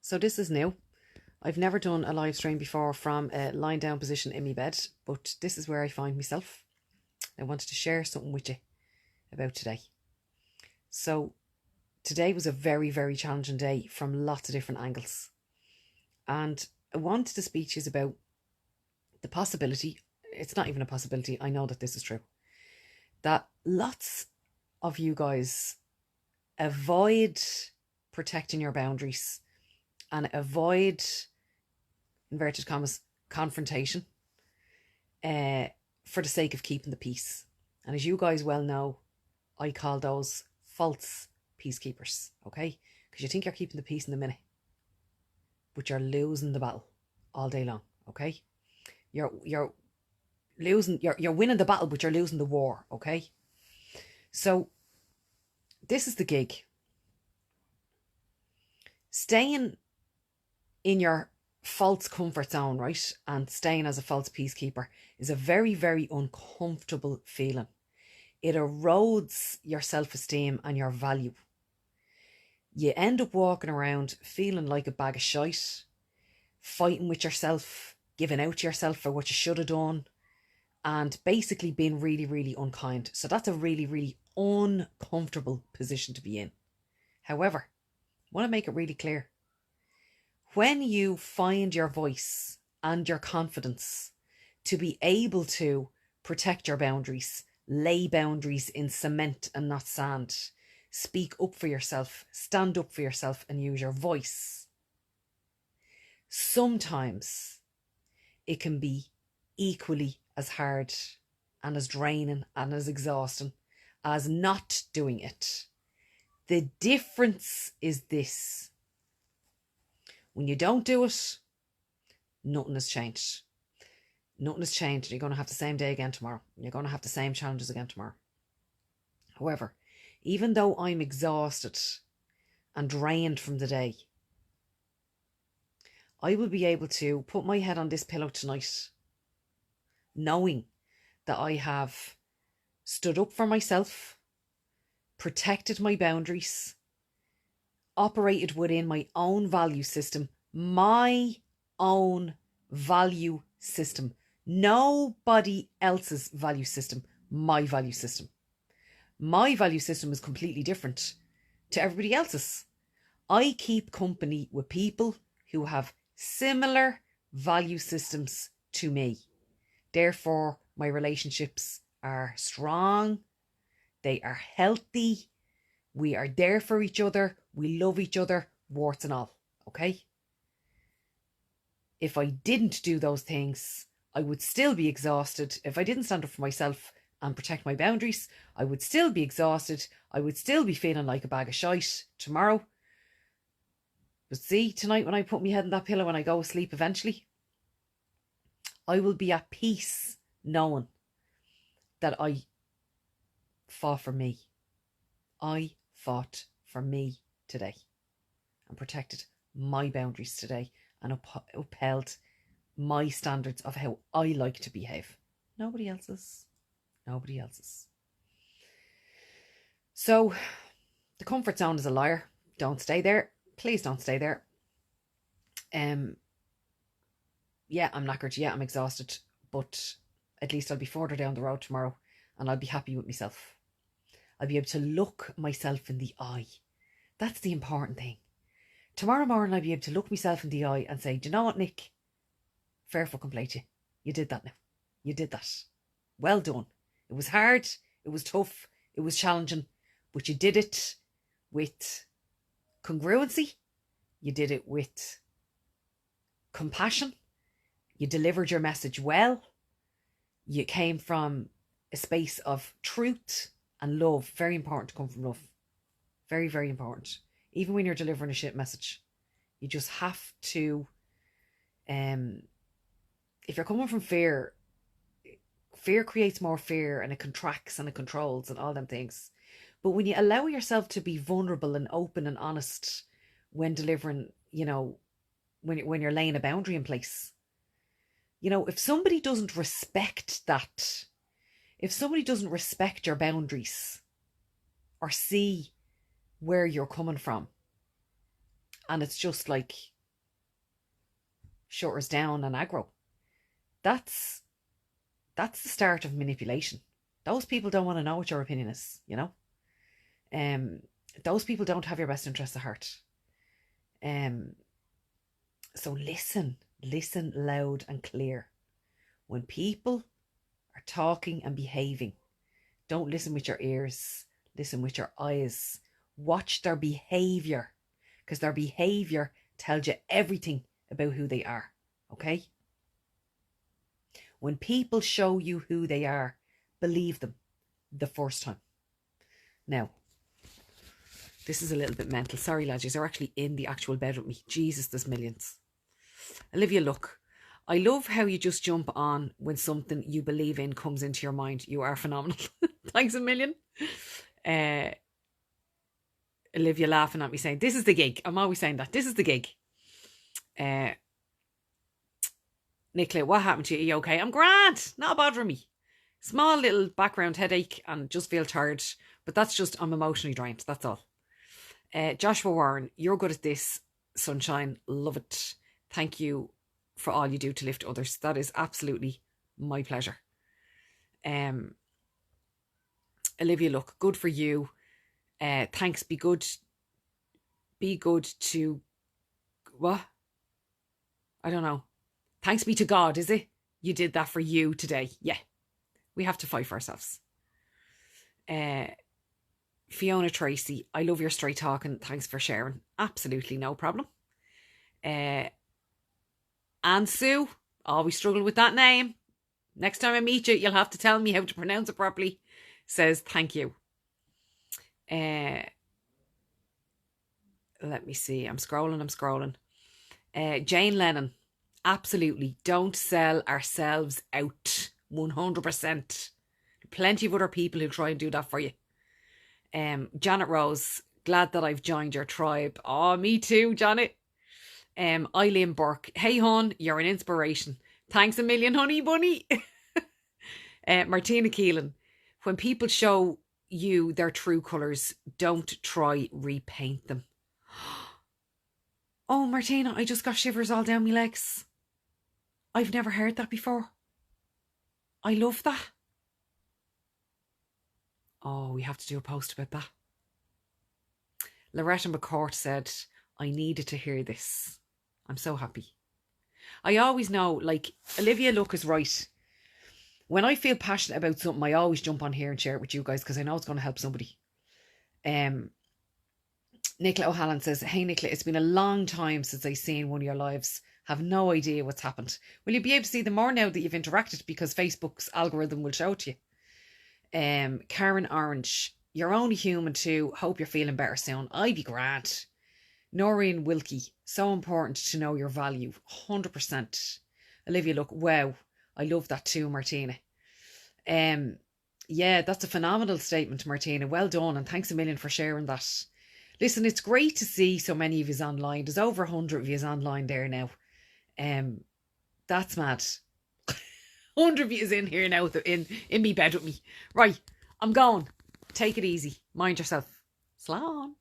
So this is new. I've never done a live stream before from a lying down position in my bed, but this is where I find myself. I wanted to share something with you about today. So today was a very, very challenging day from lots of different angles. And I wanted to speak to you about the possibility, it's not even a possibility, I know that this is true, that lots of you guys avoid protecting your boundaries and avoid, inverted commas, confrontation for the sake of keeping the peace. And as you guys well know, I call those false peacekeepers, okay? Because you think you're keeping the peace in the minute, but you're losing the battle all day long, okay? You're losing, you're winning the battle, but you're losing the war, okay? So this is the gig. Staying in your false comfort zone, right, and staying as a false peacekeeper is a very, very uncomfortable feeling. It erodes your self-esteem and your value. You end up walking around feeling like a bag of shite, fighting with yourself, giving out to yourself for what you should have done, and basically being really, really unkind. So that's a really, really uncomfortable position to be in. However, I want to make it really clear. When you find your voice and your confidence to be able to protect your boundaries, lay boundaries in cement and not sand, speak up for yourself, stand up for yourself and use your voice, sometimes it can be equally as hard and as draining and as exhausting as not doing it. The difference is this. When you don't do it, nothing has changed. Nothing has changed. You're going to have the same day again tomorrow. You're going to have the same challenges again tomorrow. However, even though I'm exhausted and drained from the day, I will be able to put my head on this pillow tonight, knowing that I have stood up for myself, protected my boundaries, operated within my own value system, my own value system, nobody else's value system, my value system. My value system is completely different to everybody else's. I keep company with people who have similar value systems to me. Therefore, my relationships are strong, they are healthy, we are there for each other, we love each other, warts and all, okay? If I didn't do those things, I would still be exhausted. If I didn't stand up for myself and protect my boundaries, I would still be exhausted. I would still be feeling like a bag of shite tomorrow. But see, tonight when I put my head in that pillow and I go to sleep eventually, I will be at peace knowing that I fought for me. I fought for me today and protected my boundaries today and upheld my standards of how I like to behave. Nobody else's. Nobody else's. So the comfort zone is a liar. Don't stay there. Please don't stay there. Yeah, I'm knackered. Yeah, I'm exhausted. But at least I'll be further down the road tomorrow and I'll be happy with myself. I'll be able to look myself in the eye. That's the important thing. Tomorrow morning I'll be able to look myself in the eye and say, do you know what, Nick? Fair fucking play to you. You did that now. You did that. Well done. It was hard. It was tough. It was challenging. But you did it with congruency. You did it with compassion. You delivered your message well. You came from a space of truth and love. Very important to come from love. Very, very important. Even when you're delivering a shit message, you just have to, if you're coming from fear, fear creates more fear and it contracts and it controls and all them things. But when you allow yourself to be vulnerable and open and honest when delivering, you know, when you're laying a boundary in place, you know, if somebody doesn't respect that, if somebody doesn't respect your boundaries or see where you're coming from, and it's just like shutters down and aggro. That's the start of manipulation. Those people don't want to know what your opinion is, you know. Those people don't have your best interests at heart. So listen loud and clear. When people are talking and behaving, don't listen with your ears, listen with your eyes. Watch their behaviour, because their behaviour tells you everything about who they are, okay? When people show you who they are, believe them the first time. Now, this is a little bit mental. Sorry, lads, you're actually in the actual bed with me. Jesus, there's millions. Olivia, look, I love how you just jump on when something you believe in comes into your mind. You are phenomenal. Thanks a million. Olivia laughing at me saying, this is the gig. I'm always saying that. This is the gig. Nicola, what happened to you? Are you okay? I'm grand. Not bothering me. Small little background headache and just feel tired. But that's just, I'm emotionally drained. That's all. Joshua Warren, you're good at this. Sunshine, love it. Thank you for all you do to lift others. That is absolutely my pleasure. Olivia, look, good for you. Thanks, be good to, what? I don't know. Thanks be to God, is it? You did that for you today. Yeah, we have to fight for ourselves. Fiona Tracy, I love your straight talking. Thanks for sharing. Absolutely no problem. Anne Sue, always struggle with that name. Next time I meet you, you'll have to tell me how to pronounce it properly. Says thank you. Let me see. I'm scrolling. Jane Lennon, absolutely. Don't sell ourselves out. 100%. Plenty of other people who try and do that for you. Janet Rose, glad that I've joined your tribe. Oh, me too, Janet. Eileen Burke, hey hon, you're an inspiration. Thanks a million, honey bunny. Martina Keelan, when people show you their true colours, don't try repaint them. Oh, Martina, I just got shivers all down my legs. I've never heard that before. I love that. Oh, we have to do a post about that. Loretta McCourt said, I needed to hear this. I'm so happy. I always know, like, Olivia Luck is right. When I feel passionate about something, I always jump on here and share it with you guys because I know it's going to help somebody. Nicola O'Halloran says, hey Nicola, it's been a long time since I've seen one of your lives. Have no idea what's happened. Will you be able to see them more now that you've interacted because Facebook's algorithm will show it to you? Karen Orange, you're only human too. Hope you're feeling better soon. I be grand. Noreen Wilkie, so important to know your value. 100%. Olivia, look, wow. I love that too, Martina. Yeah, that's a phenomenal statement, Martina. Well done, and thanks a million for sharing that. Listen, it's great to see so many of you online. There's over 100 of you online there now. That's mad. 100 of you is in here now, in me bed with me. Right, I'm going. Take it easy. Mind yourself. Slán.